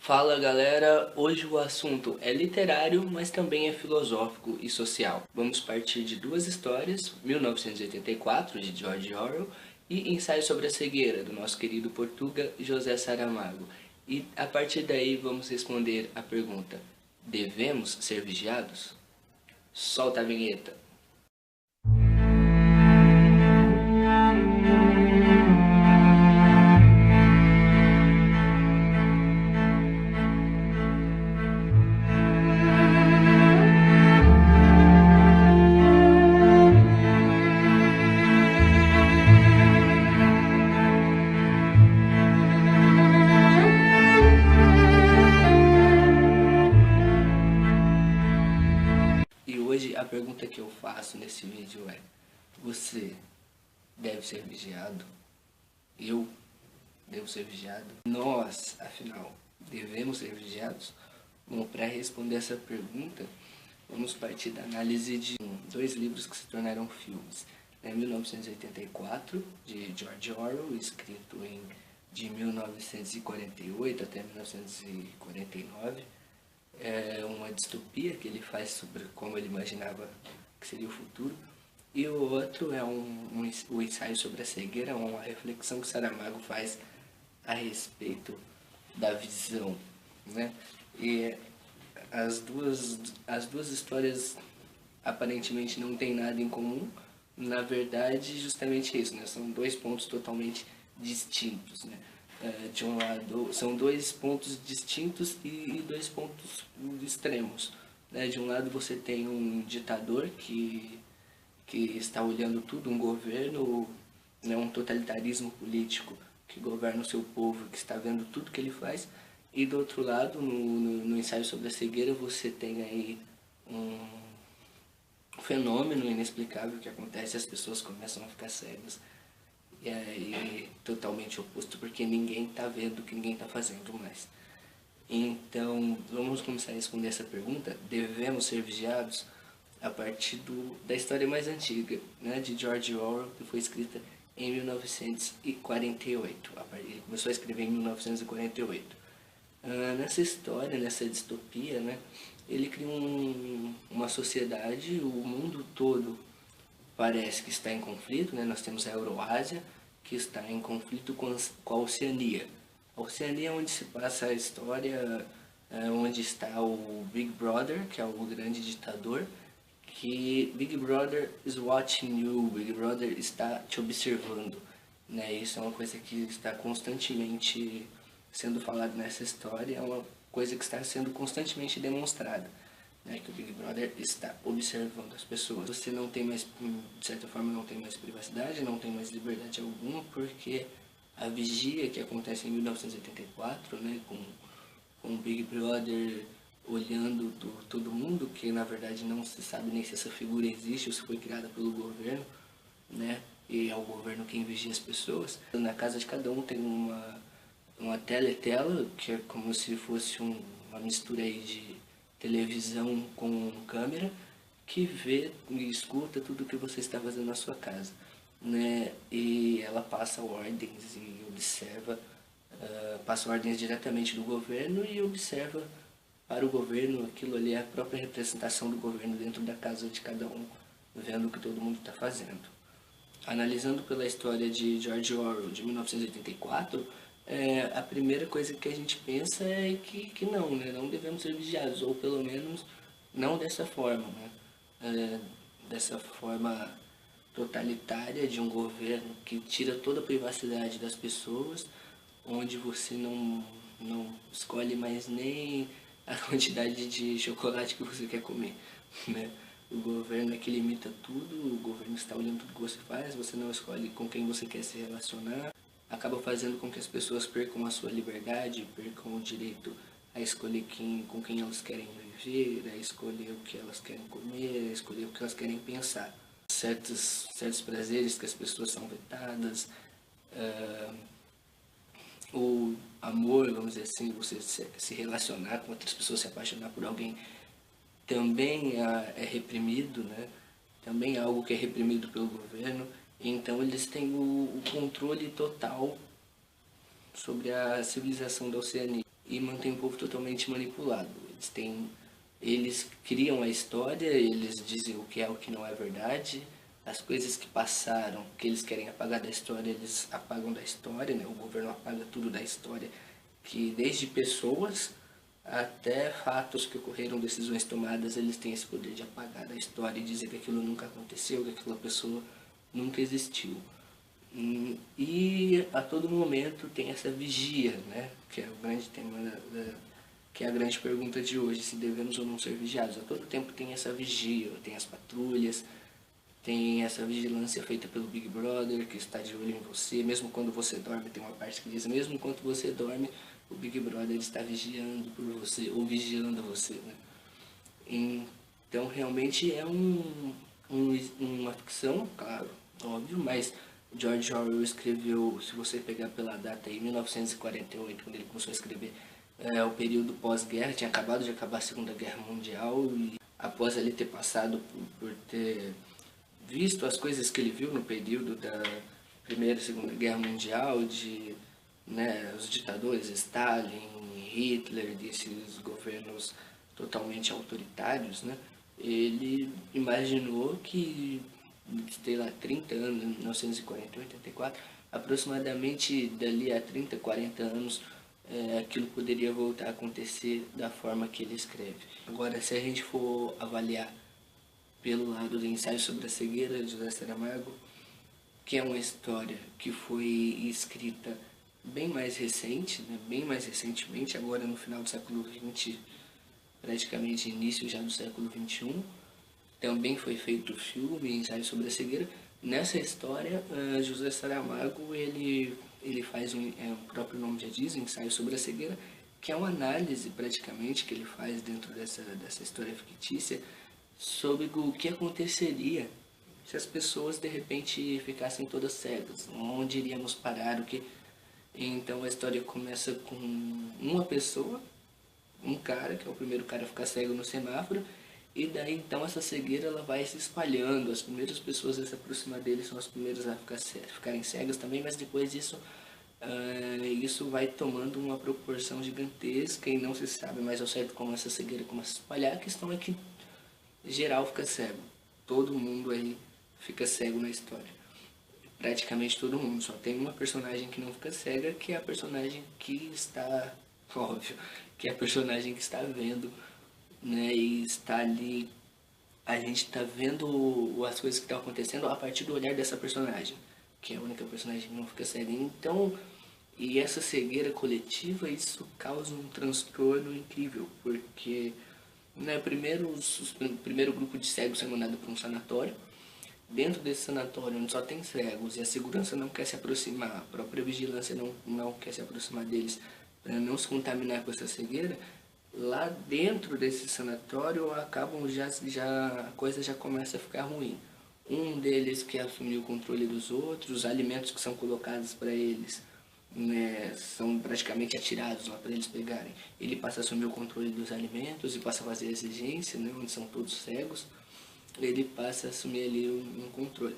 Fala galera, hoje o assunto é literário, mas também é filosófico e social. Vamos partir de duas histórias, 1984, de George Orwell, e Ensaio sobre a Cegueira, do nosso querido Portuga José Saramago. E a partir daí vamos responder a pergunta: devemos ser vigiados? Solta a vinheta! E hoje a pergunta que eu faço nesse vídeo é: você deve ser vigiado? Eu devo ser vigiado? Nós, afinal, devemos ser vigiados? Bom, para responder essa pergunta, vamos partir da análise de dois livros que se tornaram filmes. 1984, de George Orwell, escrito de 1948 até 1949. É uma distopia que ele faz sobre como ele imaginava que seria o futuro. E o outro é o ensaio sobre a cegueira, uma reflexão que Saramago faz a respeito da visão, né? E as duas histórias aparentemente não têm nada em comum. Na verdade, justamente isso, né? São dois pontos totalmente distintos, né? De um lado, são dois pontos distintos e dois pontos extremos, né? De um lado você tem um ditador que está olhando tudo, um governo, né, um totalitarismo político que governa o seu povo, que está vendo tudo que ele faz. E do outro lado, no ensaio sobre a cegueira, você tem aí um fenômeno inexplicável que acontece, as pessoas começam a ficar cegas. E aí, totalmente oposto, porque ninguém está vendo o que ninguém está fazendo mais. Então, vamos começar a responder essa pergunta: devemos ser vigiados? A partir da história mais antiga, né, de George Orwell, que foi escrita em 1948. Ele começou a escrever em 1948. Nessa história, nessa distopia, né, ele cria uma sociedade, o mundo todo parece que está em conflito, né? Nós temos a Euroásia, que está em conflito com a Oceania. A Oceania é onde se passa a história, onde está o Big Brother, que é o grande ditador, que Big Brother is watching you, Big Brother está te observando, né? Isso é uma coisa que está constantemente sendo falada nessa história, é uma coisa que está sendo constantemente demonstrada, né? Que o Big Brother está observando as pessoas. Você não tem mais, de certa forma, não tem mais privacidade, não tem mais liberdade alguma, porque a vigia que acontece em 1984, né, com o Big Brother olhando todo mundo, que na verdade não se sabe nem se essa figura existe ou se foi criada pelo governo, né? E é o governo quem vigia as pessoas. Na casa de cada um tem uma teletela, que é como se fosse uma mistura aí de televisão com câmera, que vê e escuta tudo que você está fazendo na sua casa, né? E ela passa ordens e observa, passa ordens diretamente do governo e observa para o governo. Aquilo ali é a própria representação do governo dentro da casa de cada um, vendo o que todo mundo está fazendo. Analisando pela história de George Orwell, de 1984, a primeira coisa que a gente pensa é que não, né? Não devemos ser vigiados, ou pelo menos não dessa forma, né? Dessa forma totalitária de um governo que tira toda a privacidade das pessoas, onde você não escolhe mais nem a quantidade de chocolate que você quer comer, né? O governo é que limita tudo, o governo está olhando tudo que você faz, você não escolhe com quem você quer se relacionar, acaba fazendo com que as pessoas percam a sua liberdade, percam o direito a escolher com quem elas querem viver, a escolher o que elas querem comer, a escolher o que elas querem pensar. Certos prazeres que as pessoas são vetadas, o amor, vamos dizer assim, você se relacionar com outras pessoas, se apaixonar por alguém, também é reprimido, né? Também é algo que é reprimido pelo governo. Então eles têm o controle total sobre a civilização da Oceania. e mantém o povo totalmente manipulado. Eles criam a história, eles dizem o que é o que não é verdade, as coisas que passaram, que eles querem apagar da história, eles apagam da história, né? O governo apaga tudo da história, que desde pessoas até fatos que ocorreram, decisões tomadas, eles têm esse poder de apagar da história e dizer que aquilo nunca aconteceu, que aquela pessoa nunca existiu. E a todo momento tem essa vigia, né? Que é o grande tema que é a grande pergunta de hoje, se devemos ou não ser vigiados. A todo tempo tem essa vigia, tem as patrulhas, tem essa vigilância feita pelo Big Brother, que está de olho em você, mesmo quando você dorme, tem uma parte que diz, mesmo enquanto você dorme, o Big Brother está vigiando por você, ou vigiando você, né? Então realmente é uma ficção, claro, óbvio, mas George Orwell escreveu, se você pegar pela data aí, 1948, quando ele começou a escrever, o período pós-guerra, tinha acabado de acabar a Segunda Guerra Mundial, e após ele ter passado por ter visto as coisas que ele viu no período da Primeira e Segunda Guerra Mundial, de, né, os ditadores, Stalin, Hitler, desses governos totalmente autoritários, né, ele imaginou que, sei lá, 30 anos, 1940, 84, aproximadamente dali a 30, 40 anos, aquilo poderia voltar a acontecer da forma que ele escreve. Agora, se a gente for avaliar pelo lado do ensaio sobre a cegueira de José Saramago, que é uma história que foi escrita bem mais recente, né? Bem mais recentemente, agora no final do século XX, praticamente início já do século XXI. Também foi feito o filme Ensaio sobre a Cegueira. Nessa história, José Saramago ele faz o próprio nome já diz, Ensaio sobre a Cegueira, que é uma análise praticamente que ele faz dentro dessa história fictícia sobre o que aconteceria se as pessoas de repente ficassem todas cegas, onde iríamos parar, o que. Então a história começa com uma pessoa, um cara, que é o primeiro cara a ficar cego no semáforo, e daí então essa cegueira ela vai se espalhando, as primeiras pessoas a se aproximar dele são as primeiras a ficarem cegas também, mas depois disso isso vai tomando uma proporção gigantesca e não se sabe mais ao certo como essa cegueira começa a se espalhar. A questão é que geral fica cego, todo mundo aí fica cego na história, praticamente todo mundo, só tem uma personagem que não fica cega, que é a personagem que está, óbvio, que é a personagem que está vendo, né, e está ali, a gente está vendo as coisas que estão acontecendo a partir do olhar dessa personagem, que é a única personagem que não fica cega. Então, e essa cegueira coletiva, isso causa um transtorno incrível, porque, né, primeiro grupo de cegos é mandado para um sanatório. Dentro desse sanatório, onde só tem cegos e a segurança não quer se aproximar, a própria vigilância não quer se aproximar deles para não se contaminar com essa cegueira, lá dentro desse sanatório a coisa já começa a ficar ruim. Um deles quer assumir o controle dos outros, os alimentos que são colocados para eles, né, são praticamente atirados lá para eles pegarem. Ele passa a assumir o controle dos alimentos e passa a fazer exigência, né, onde são todos cegos. Ele passa a assumir ali um controle.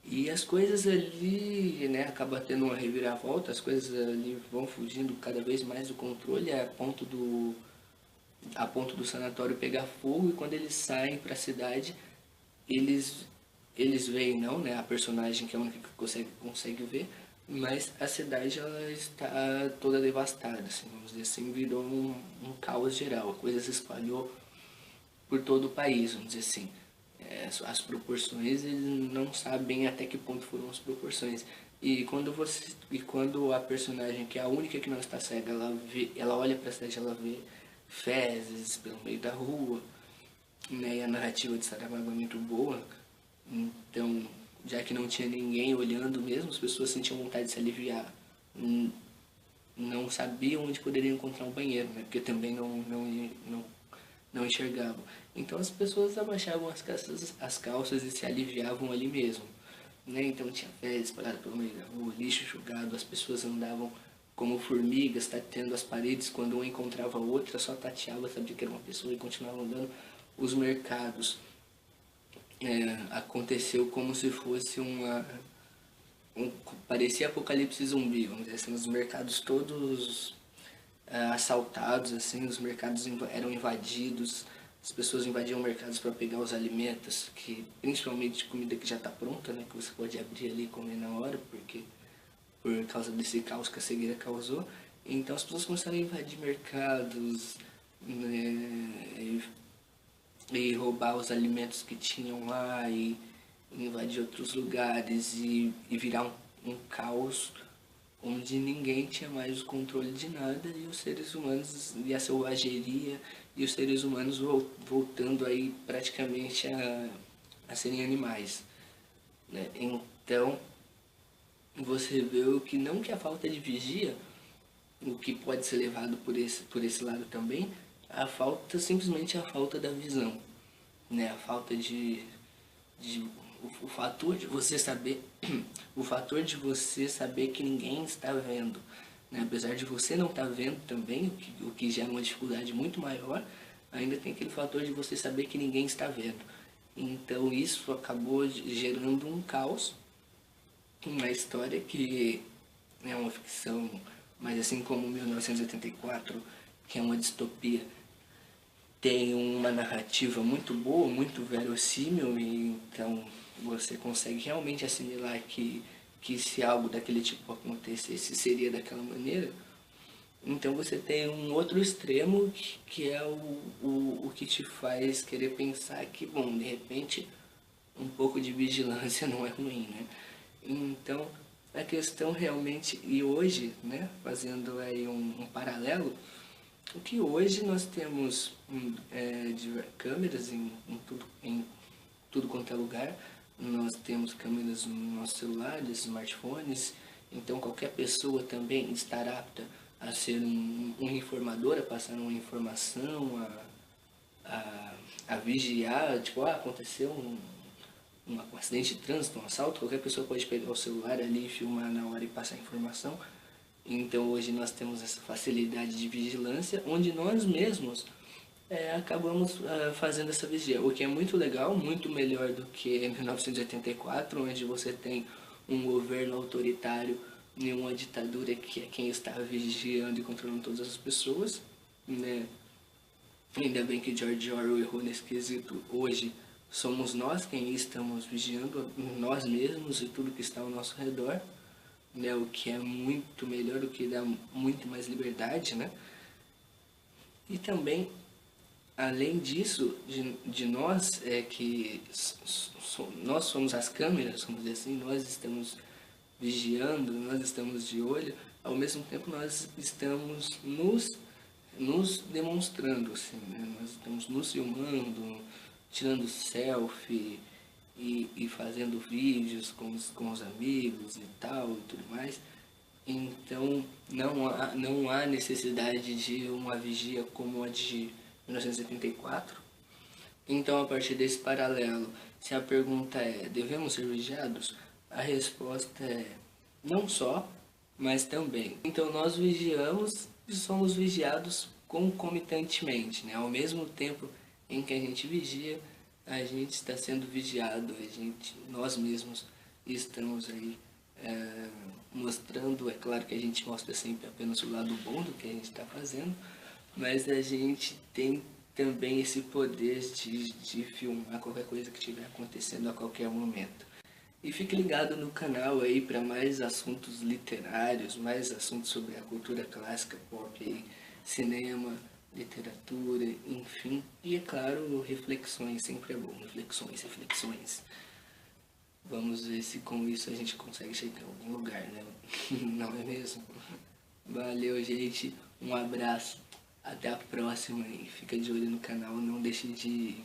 E as coisas ali, né, acaba tendo uma reviravolta, as coisas ali vão fugindo cada vez mais do controle a ponto do sanatório pegar fogo, e quando eles saem para a cidade, eles veem não, né, a personagem que é a única que consegue ver, mas a cidade ela está toda devastada, assim, vamos dizer assim, virou um caos geral, a coisa se espalhou por todo o país, vamos dizer assim. As proporções, eles não sabem até que ponto foram as proporções. E quando a personagem, que é a única que não está cega, ela olha para a cidade, ela vê fezes pelo meio da rua, né? E a narrativa de Saramago é muito boa. Então, já que não tinha ninguém olhando mesmo, as pessoas sentiam vontade de se aliviar. Não sabiam onde poderiam encontrar um banheiro, né? Porque também não enxergavam. Então as pessoas abaixavam as calças e se aliviavam ali mesmo, né? Então tinha fezes espalhadas pelo meio da rua, lixo jogado, as pessoas andavam como formigas, tateando as paredes, quando uma encontrava a outra, só tateava, sabia que era uma pessoa e continuava andando. Os mercados, aconteceu como se fosse parecia apocalipse zumbi, vamos dizer assim, os mercados todos assaltados, assim, os mercados eram invadidos, as pessoas invadiam mercados para pegar os alimentos, que principalmente comida que já está pronta, né, que você pode abrir ali e comer na hora, porque por causa desse caos que a cegueira causou. Então as pessoas começaram a invadir mercados, né, e roubar os alimentos que tinham lá e invadir outros lugares e virar um caos onde ninguém tinha mais o controle de nada e os seres humanos e a selvageria e os seres humanos voltando aí praticamente a serem animais, né? Então você vê o que não que a falta de vigia, o que pode ser levado por esse lado também, a falta, simplesmente a falta da visão, né? A falta de o fator de você saber o fator de você saber que ninguém está vendo, né? Apesar de você não estar vendo também, o que gera uma dificuldade muito maior, ainda tem aquele fator de você saber que ninguém está vendo. Então isso acabou gerando um caos, uma história que é uma ficção, mas assim como 1984, que é uma distopia, tem uma narrativa muito boa, muito verossímil, e então você consegue realmente assimilar que se algo daquele tipo acontecesse seria daquela maneira. Então você tem um outro extremo que é o que te faz querer pensar que, bom, de repente um pouco de vigilância não é ruim, né? Então a questão realmente, e hoje, né, fazendo aí um paralelo, o que hoje nós temos câmeras em tudo quanto é lugar, nós temos câmeras nos nossos celulares, smartphones, então qualquer pessoa também estará apta a ser um informador, a passar uma informação, a vigiar, tipo, aconteceu um acidente de trânsito, um assalto, qualquer pessoa pode pegar o celular ali, filmar na hora e passar a informação. Então hoje nós temos essa facilidade de vigilância, onde nós mesmos acabamos fazendo essa vigia, o que é muito legal, muito melhor do que em 1984, onde você tem um governo autoritário e uma ditadura que é quem está vigiando e controlando todas as pessoas, né? Ainda bem que George Orwell errou nesse quesito. Hoje somos nós quem estamos vigiando nós mesmos e tudo que está ao nosso redor, né? O que é muito melhor, o que dá muito mais liberdade, né? E também, além disso, de nós, nós somos as câmeras, vamos dizer assim, nós estamos vigiando, nós estamos de olho, ao mesmo tempo nós estamos nos demonstrando, assim, né? Nós estamos nos filmando, tirando selfie e fazendo vídeos com os amigos e tal e tudo mais. Então não há necessidade de uma vigia como a de 1974. Então, a partir desse paralelo, se a pergunta é: devemos ser vigiados? A resposta é: não só, mas também. Então, nós vigiamos e somos vigiados concomitantemente, né? Ao mesmo tempo em que a gente vigia, a gente está sendo vigiado, nós mesmos estamos aí mostrando. É claro que a gente mostra sempre apenas o lado bom do que a gente está fazendo, mas a gente tem também esse poder de filmar qualquer coisa que estiver acontecendo a qualquer momento. E fique ligado no canal aí para mais assuntos literários, mais assuntos sobre a cultura clássica, pop, aí, cinema, literatura, enfim. E é claro, reflexões, sempre é bom, reflexões. Vamos ver se com isso a gente consegue chegar em algum lugar, né? Não é mesmo? Valeu, gente. Um abraço. Até a próxima e fica de olho no canal. Não deixe de ir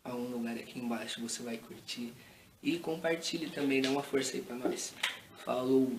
a um lugar aqui embaixo, você vai curtir. E compartilhe também, dá uma força aí pra nós. Falou!